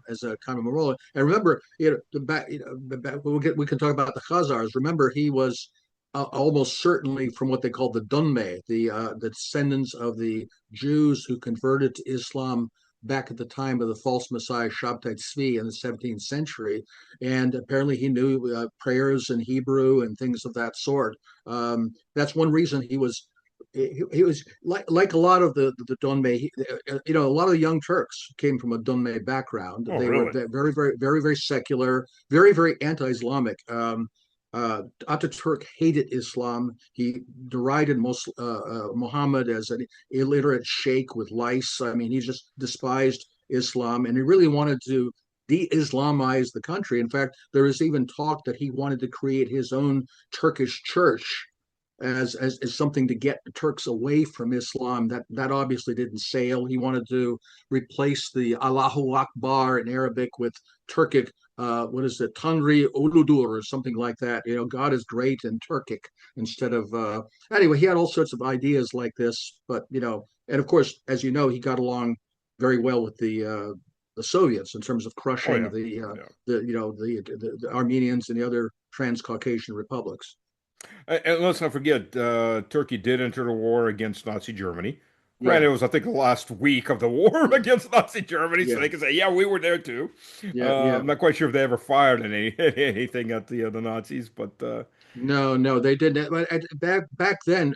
kind of memorial. And remember, the back, we can talk about the Khazars. Remember, he was almost certainly from what they call the Dunme, the descendants of the Jews who converted to Islam back at the time of the false messiah Shabtai Tzvi in the 17th century. And apparently he knew prayers in Hebrew and things of that sort. That's one reason he was like a lot of the Donme. A lot of the young Turks came from a Donme background. Oh, They were really? very secular, very anti-Islamic. Ataturk hated Islam. He derided Muhammad as an illiterate sheikh with lice. I mean, he just despised Islam, and he really wanted to de-Islamize the country. In fact, there is even talk that he wanted to create his own Turkish church as something to get the Turks away from Islam. That obviously didn't sail. He wanted to replace the Allahu Akbar in Arabic with Turkic. What is it, Tanri Uludur or something like that? God is great in Turkic instead of. Anyway, he had all sorts of ideas like this, but and of course, as you know, he got along very well with the Soviets in terms of Oh crushing yeah, yeah. the Armenians and the other Transcaucasian republics. And let's not forget, Turkey did enter the war against Nazi Germany. Yeah, Granted, it was, I think, the last week of the war yeah, against Nazi Germany, so yeah, they can say, "Yeah, we were there too." yeah, yeah. I'm not quite sure if they ever fired anything at the Nazis, but No, no, they didn't. But back then,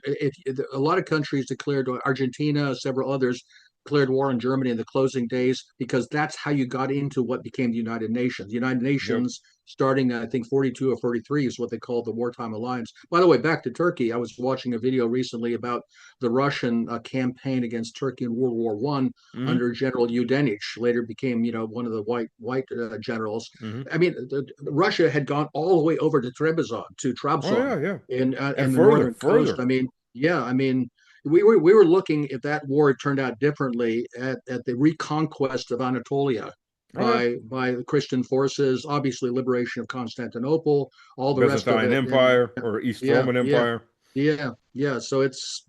a lot of countries declared, Argentina, several others declared war on Germany in the closing days because that's how you got into what became the United Nations. The United yep. Nations, starting I think 42 or 43, is what they called the wartime alliance. By the way, back to Turkey, I was watching a video recently about the Russian campaign against Turkey in World War One Hmm. under General Yudenich, later became one of the white generals. Hmm. I mean, Russia had gone all the way over to Trebizond, to Oh Trabzon, yeah, yeah, and in the further, northern coast. further. I mean, yeah, I mean, we were looking, if that war had turned out differently, at the reconquest of Anatolia Oh yeah, by the Christian forces, obviously liberation of Constantinople, all the rest of Byzantine it, and Empire or East yeah, Roman yeah, Empire. yeah, yeah. So it's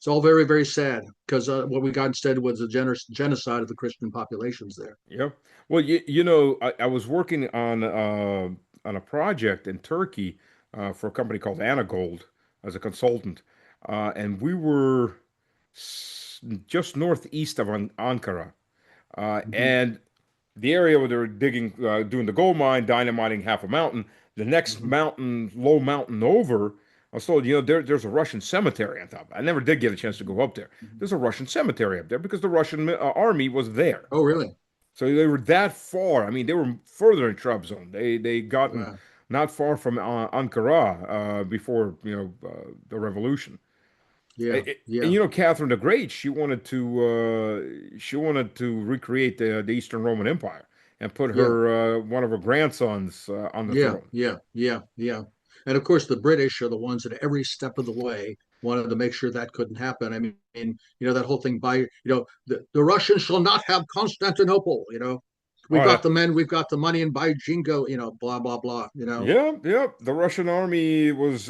all very, very sad because what we got instead was a genocide of the Christian populations there. Yep. Well, I was working on a project in Turkey for a company called Anagold as a consultant, and we were just northeast of Ankara, Mhm, and the area where they were digging, doing the gold mine, dynamiting half a mountain. The next mhm, mountain, low mountain over, I was told, there's a Russian cemetery on top. I never did get a chance to go up there. mhm. There's a Russian cemetery up there because the Russian army was there. Oh, really? So they were that far. I mean, they were further in Trabzon. They gotten Wow. not far from Ankara before the revolution. Yeah, And yeah, Catherine the Great, she wanted to recreate the Eastern Roman Empire and put yeah. her one of her grandsons on the Yeah, throne. yeah, yeah, yeah. And of course, the British are the ones that every step of the way wanted to make sure that couldn't happen. I mean, that whole thing the Russians shall not have Constantinople, we've Oh yeah, got the men, we've got the money, and by jingo, blah, blah, blah, yeah, yeah. The Russian army was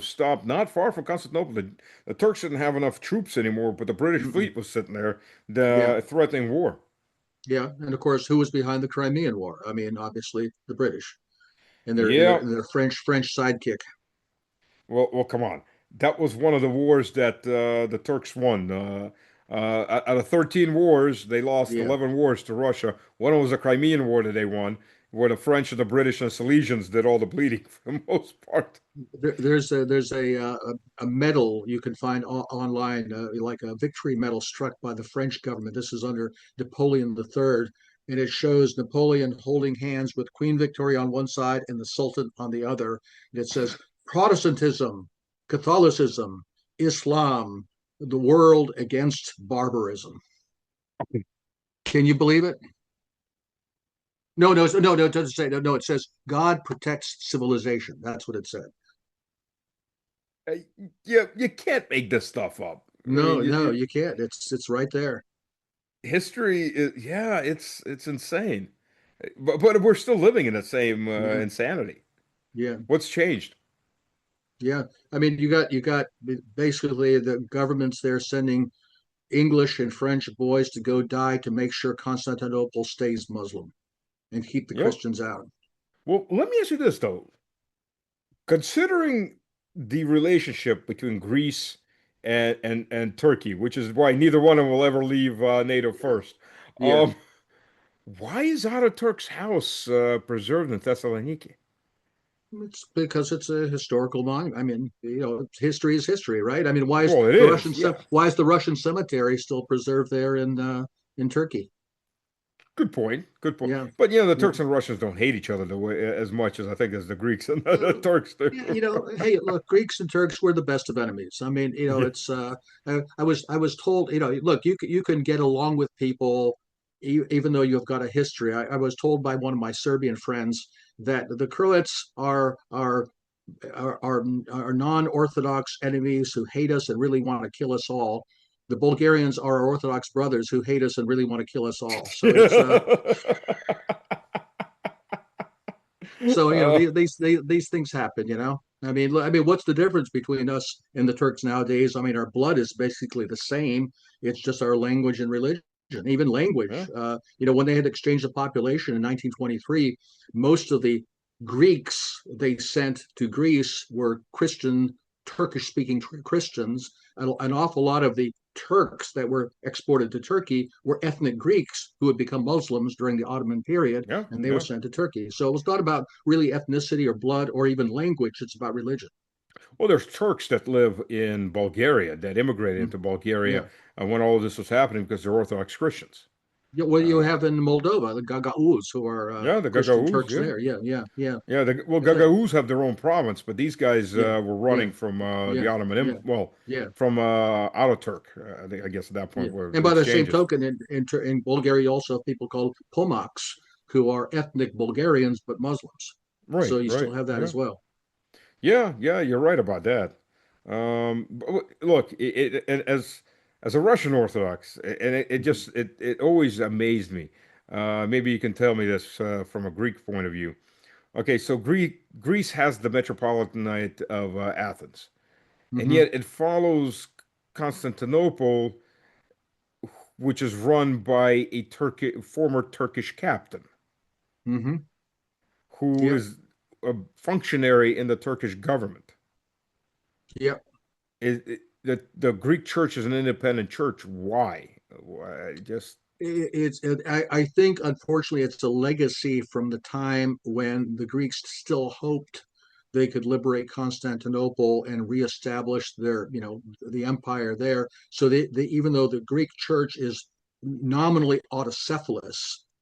stopped not far from Constantinople. The Turks didn't have enough troops anymore, but the British Mm-mm. fleet was sitting there, Yeah, threatening war. yeah. And of course, who was behind the Crimean War? I mean, obviously the British and their and their, Yeah. and their French sidekick. Well, come on. That was one of the wars that the Turks won. Out of 13 wars, they lost Yeah. 11 wars to Russia. One was the Crimean War that they won, where the French and the British and Silesians did all the bleeding for the most part. There's a medal you can find online, like a victory medal struck by the French government. This is under Napoleon III, and it shows Napoleon holding hands with Queen Victoria on one side and the Sultan on the other. And it says Protestantism, Catholicism, Islam, the world against barbarism. Can you believe it? No, no, no, no. It doesn't say. No, no. It says God protects civilization. That's what it said. Uh, you can't make this stuff up. I mean, No, no, you can't. It's right there. history is, yeah, it's insane. But we're still living in the same Yeah, insanity. yeah, What's changed? yeah. I mean, you got basically the governments there sending English and French boys to go die to make sure Constantinople stays Muslim and keep the Yep. Christians out. Well, let me ask you this though. Considering the relationship between Greece and Turkey, which is why neither one of them will ever leave NATO Yeah, first. yeah. Um, why is Ataturk's house preserved in Thessaloniki? It's because it's a historical monument. I mean, history is history, right? I mean, why is Well, it the is, yeah. Russian cemetery still preserved there in Turkey? Good point. Good point. Yeah, But the yeah. Turks and Russians don't hate each other the way as much as I think as the Greeks and the Uh, Turks do. yeah, hey, look, Greeks and Turks were the best of enemies. I mean, Yeah. it's I was told, look, you can get along with people even though you've got a history. I was told by one of my Serbian friends that the Croats are non-Orthodox enemies who hate us and really want to kill us all. The Bulgarians are our Orthodox brothers who hate us and really want to kill us all. So it's so Uh, these things happen. I mean, what's the difference between us and the Turks nowadays? I mean, our blood is basically the same. It's just our language and religion. Even language. yeah, When they had exchanged the population in 1923, most of the Greeks they sent to Greece were Christian, Turkish-speaking Christians. An awful lot of the Turks that were exported to Turkey were ethnic Greeks who had become Muslims during the Ottoman period, yeah, and they were yeah. sent to Turkey. So it was not about really ethnicity or blood or even language. It's about religion. Well, there's Turks that live in Bulgaria that immigrated Mm. into Bulgaria Yeah. when all of this was happening because they're Orthodox Christians. Yeah, well, you Uh, have in Moldova the Gagauz, who are yeah, the Christian Gagauz, Turks yeah. there. Yeah, yeah, yeah. Yeah, well, So, Gagauz have their own province, but these guys yeah, were yeah, running from the yeah, Ottoman, yeah, well, yeah, from Ataturk, I guess at that yeah. point were And the by the same exchanges. token, in Bulgaria, you also have people called Pomaks, who are ethnic Bulgarians but Muslims. So Right, you still right, have that yeah. as well. Yeah, yeah, you're right about that. Look, as a Russian Orthodox, and it Mhm. just it always amazed me. Maybe you can tell me this from a Greek point of view. Okay, so Greece has the Metropolitanate of Athens, and Hmm. yet it follows Constantinople, which is run by a former Turkish captain Hmm. who Yep. is a functionary in the Turkish government. Yep. The Greek church is an independent church. Why? Why? Just I think unfortunately it's a legacy from the time when the Greeks still hoped they could liberate Constantinople and reestablish the empire there. So even though the Greek church is nominally autocephalous,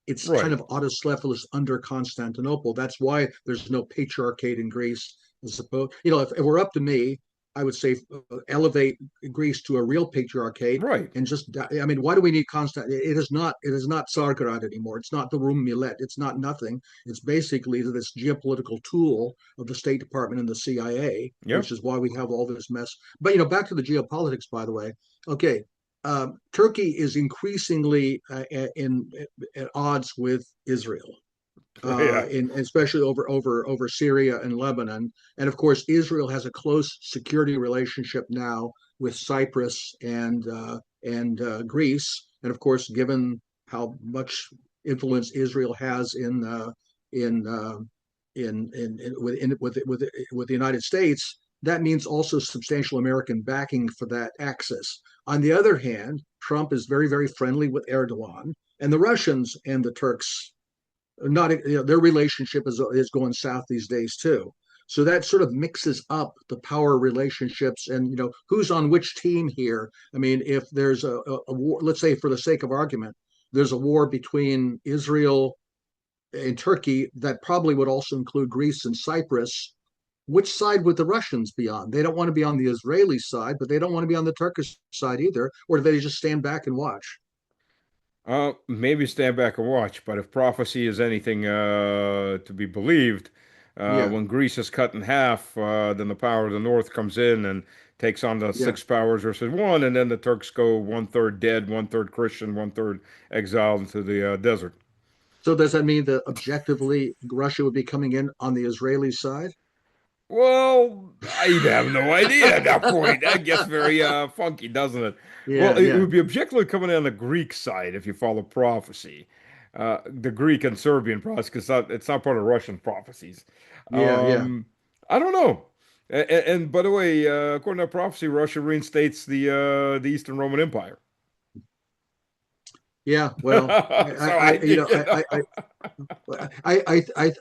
it's kind right. of autocephalous under Constantinople. That's why there's no patriarchate in Greece. As opposed, if it were up to me, I would say elevate Greece to a real patriarchate Right. and just, I mean, why do we need constant? It is not Tsargrad anymore. It's not the Rum Millet. It's not nothing. It's basically this geopolitical tool of the State Department and the CIA, Yeah. which is why we have all this mess. But back to the geopolitics, by the way. Okay, Turkey is increasingly at odds with Israel, Yeah. especially over Syria and Lebanon. And of course, Israel has a close security relationship now with Cyprus and Greece. And of course, given how much influence Israel has in with the United States, that means also substantial American backing for that axis. On the other hand, Trump is very, very friendly with Erdogan, and the Russians and the Turks not their relationship is going south these days too. So that sort of mixes up the power relationships and who's on which team here. I mean, if there's a war, let's say for the sake of argument, there's a war between Israel and Turkey that probably would also include Greece and Cyprus. Which side would the Russians be on? They don't want to be on the Israeli side, but they don't want to be on the Turkish side either. Or do they just stand back and watch? Maybe stand back and watch, but if prophecy is anything to be believed, Yeah, when Greece is cut in half, then the power of the North comes in and takes on the yeah. six powers versus one, and then the Turks go one third dead, one third Christian, one third exiled into the desert. So does that mean that objectively Russia would be coming in on the Israeli side? Well, I have no idea at that point. That gets very funky, doesn't it? Well, Yeah, it yeah, would be objectively coming in on the Greek side if you follow prophecy, the Greek and Serbian prophecy, because it's not part of Russian prophecies. yeah, yeah, Um, I don't know. And by the way, according to prophecy, Russia reinstates the Eastern Roman Empire. yeah. Well, So I think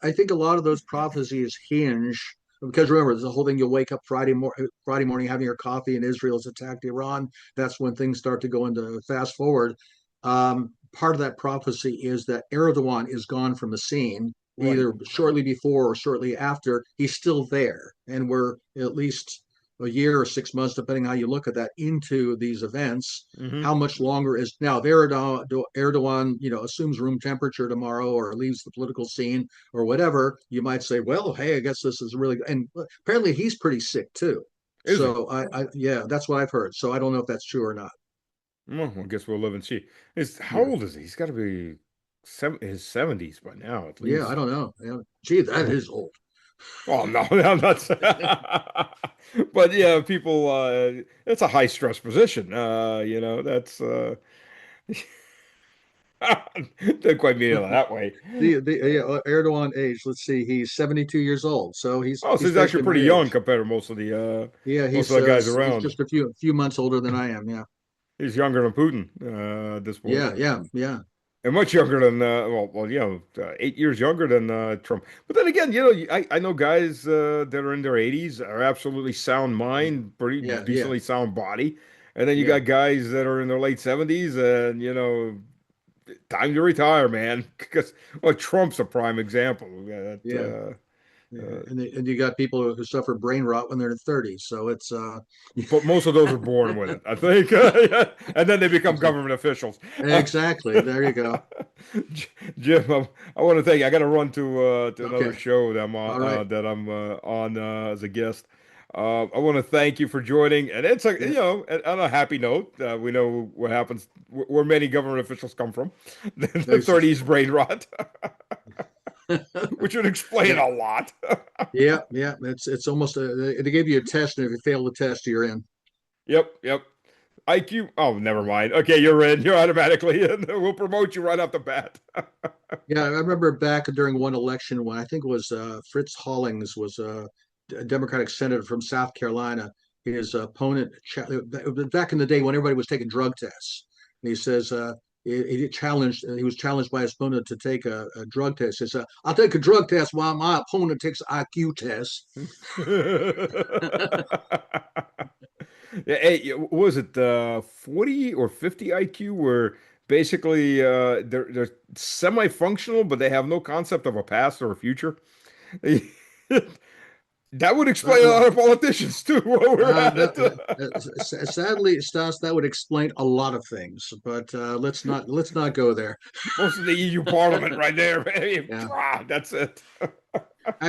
I think a lot of those prophecies hinge because remember there's a whole thing. You wake up Friday morning having your coffee, and Israel's attacked Iran. That's when things start to go into fast forward. Part of that prophecy is that Erdogan is gone from the scene, right. either shortly before or shortly after. He's still there, and we're at least a year or 6 months, depending how you look at that, into these events. Hmm. How much longer is now? If Erdogan, assumes room temperature tomorrow or leaves the political scene or whatever, you might say, well, hey, I guess this is really. And apparently, he's pretty sick too. Is he? So yeah, that's what I've heard. So I don't know if that's true or not. Well, I guess we'll live and see. How Yeah, old is he? He's got to be his 70s by now, at yeah, I least. don't know. Yeah. Gee, that is old. Oh no, I'm not. But yeah, people. It's a high stress position. That's. Didn't quite mean it that way. Erdogan age. Let's see, he's 72 years old, so he's Oh, so he's he's actually basically my pretty young age. compared to Yeah, most of the guys he's around. just a few months older than I am. Yeah, He's younger than Putin at this point. yeah. And much younger than 8 years younger than Trump. But then again, I know guys that are in their 80s are absolutely sound mind, pretty Yeah. decently sound body, and then you Yeah, got guys that are in their late 70s, and time to retire, man. Because Trump's a prime example. yeah, Uh, and you got people who suffer brain rot when they're in their 30s. So it's but most of those are born with it, I think, and then they become government officials. exactly. There you go. Jim, I want to thank you. I got to run to another Okay. show that All right. I'm on as a guest. I want to thank you for joining, and it's Yeah. on a happy note. We know what happens where many government officials come from, the There's 30s brain rot, which would explain yeah, a lot. yeah. It's almost they give you a test, and if you fail the test, you're in. Yep, yep. IQ. Oh, never mind. Okay, you're in. You're automatically in. We'll promote you right off the bat. Yeah, I remember back during one election when I think it was Fritz Hollings was a Democratic senator from South Carolina. His opponent, back in the day when everybody was taking drug tests, and he says he was challenged by his opponent to take a drug test. He says, "I'll take a drug test while my opponent takes an IQ test." Yeah, hey, what was it 40 or 50 IQ where basically they're semi-functional, but they have no concept of a past or a future? That would explain a Uh, lot of politicians too, where we're at. Sadly, Stas, that would explain a lot of things, but let's not go there. Most of the EU Parliament right there, baby. Yeah. That's it.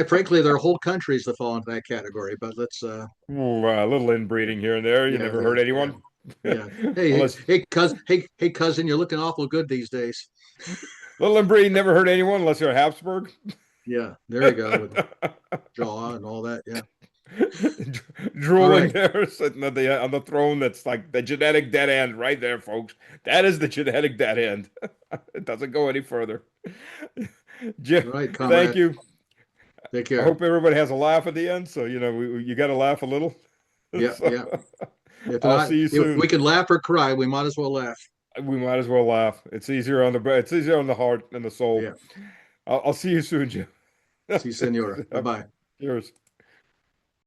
Frankly, there are whole countries that fall into that category, but let's Ooh, a little inbreeding here and there. You yeah, never yeah, hurt yeah, anyone. yeah. Hey, Unless hey, cousin, you're looking awful good these days. little inbreeding never hurt anyone unless you're a Habsburg. Yeah, there you go with jaw and all that. Yeah. All Drooling right. there, sitting on the throne. That's like the genetic dead end right there, folks. That is the genetic dead end. It doesn't go any further. Jim, All right, thank comrade. you. Take I care. hope everybody has a laugh at the end. So you got to laugh a little. Yeah, So, yeah. If I'll not, see you if we soon. can laugh or cry, we might as well laugh. We might as well laugh. It's easier on the heart and the soul. Yeah. I'll see you soon, Jim. See, senora. Bye bye. Cheers.